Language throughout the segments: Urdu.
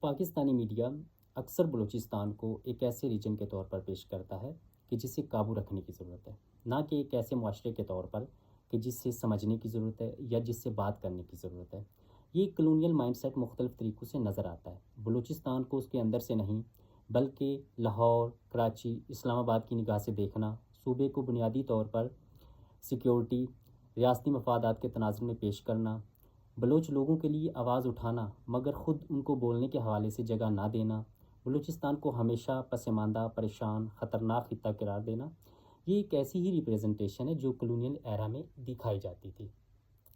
پاکستانی میڈیا اکثر بلوچستان کو ایک ایسے ریجن کے طور پر پیش کرتا ہے کہ جسے قابو رکھنے کی ضرورت ہے، نہ کہ ایک ایسے معاشرے کے طور پر کہ جس سے سمجھنے کی ضرورت ہے یا جس سے بات کرنے کی ضرورت ہے۔ یہ کلونیل مائنڈ سیٹ مختلف طریقوں سے نظر آتا ہے۔ بلوچستان کو اس کے اندر سے نہیں بلکہ لاہور، کراچی، اسلام آباد کی نگاہ سے دیکھنا، صوبے کو بنیادی طور پر سیکیورٹی، ریاستی مفادات کے تناظر میں پیش کرنا، بلوچ لوگوں کے لیے آواز اٹھانا مگر خود ان کو بولنے کے حوالے سے جگہ نہ دینا، بلوچستان کو ہمیشہ پسماندہ، پریشان، خطرناک خطہ قرار دینا، یہ ایک ایسی ہی ریپریزنٹیشن ہے جو کلونیل ایرا میں دکھائی جاتی تھی،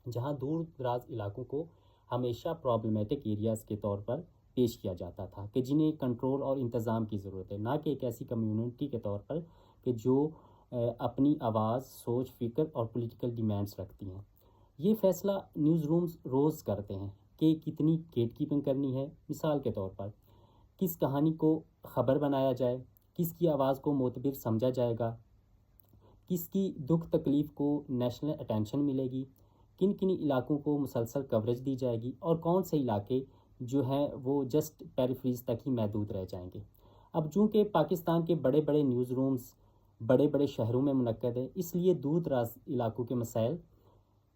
جہاں دور دراز علاقوں کو ہمیشہ پرابلمیٹک ایریاز کے طور پر پیش کیا جاتا تھا کہ جنہیں کنٹرول اور انتظام کی ضرورت ہے، نہ کہ ایک ایسی کمیونٹی کے طور پر کہ جو اپنی آواز، سوچ، فکر اور پولیٹیکل ڈیمانڈز رکھتی ہیں۔ یہ فیصلہ نیوز رومز روز کرتے ہیں کہ کتنی گیٹ کیپنگ کرنی ہے۔ مثال کے طور پر کس کہانی کو خبر بنایا جائے، کس کی آواز کو معتبر سمجھا جائے گا، کس کی دکھ تکلیف کو نیشنل اٹینشن ملے گی، کن کن علاقوں کو مسلسل کوریج دی جائے گی اور کون سے علاقے جو ہیں وہ جسٹ پیریفریز تک ہی محدود رہ جائیں گے۔ اب چونکہ پاکستان کے بڑے بڑے نیوز رومز بڑے بڑے شہروں میں منعقد ہے، اس لیے دور دراز علاقوں کے مسائل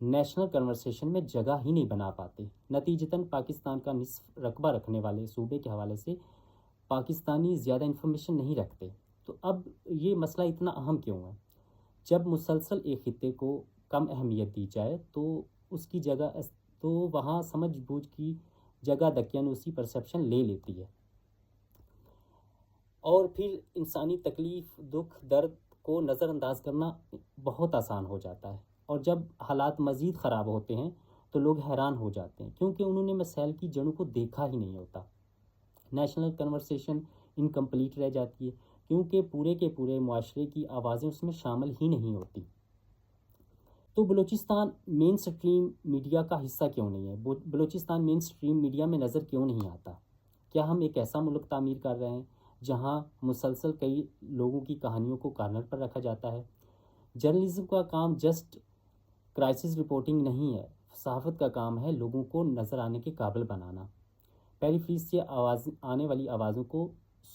نیشنل کنورسیشن میں جگہ ہی نہیں بنا پاتے۔ نتیجتاً پاکستان کا نصف رقبہ رکھنے والے صوبے کے حوالے سے پاکستانی زیادہ انفارمیشن نہیں رکھتے۔ تو اب یہ مسئلہ اتنا اہم کیوں ہے؟ جب مسلسل ایک خطے کو کم اہمیت دی جائے تو اس کی جگہ تو وہاں سمجھ بوجھ کی جگہ دقیانوسی پرسیپشن لے لیتی ہے، اور پھر انسانی تکلیف، دکھ، درد کو نظر انداز کرنا بہت آسان ہو جاتا ہے، اور جب حالات مزید خراب ہوتے ہیں تو لوگ حیران ہو جاتے ہیں کیونکہ انہوں نے مسائل کی جڑوں کو دیکھا ہی نہیں ہوتا۔ نیشنل کنورسیشن انکمپلیٹ رہ جاتی ہے کیونکہ پورے کے پورے معاشرے کی آوازیں اس میں شامل ہی نہیں ہوتی۔ تو بلوچستان مین سٹریم میڈیا کا حصہ کیوں نہیں ہے؟ بلوچستان مین سٹریم میڈیا میں نظر کیوں نہیں آتا؟ کیا ہم ایک ایسا ملک تعمیر کر رہے ہیں جہاں مسلسل کئی لوگوں کی کہانیوں کو کارنر پر رکھا جاتا ہے؟ جرنلزم کا کام جسٹ کرائسس رپورٹنگ نہیں ہے، صحافت کا کام ہے لوگوں کو نظر آنے کے قابل بنانا، پیریفریز سے آنے والی آوازوں کو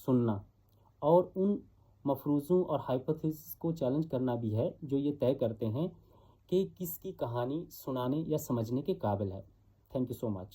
سننا اور ان مفروضوں اور ہائپوتھیسس کو چیلنج کرنا بھی ہے جو یہ طے کرتے ہیں کہ کس کی کہانی سنانے یا سمجھنے کے قابل ہے۔ Thank you so much.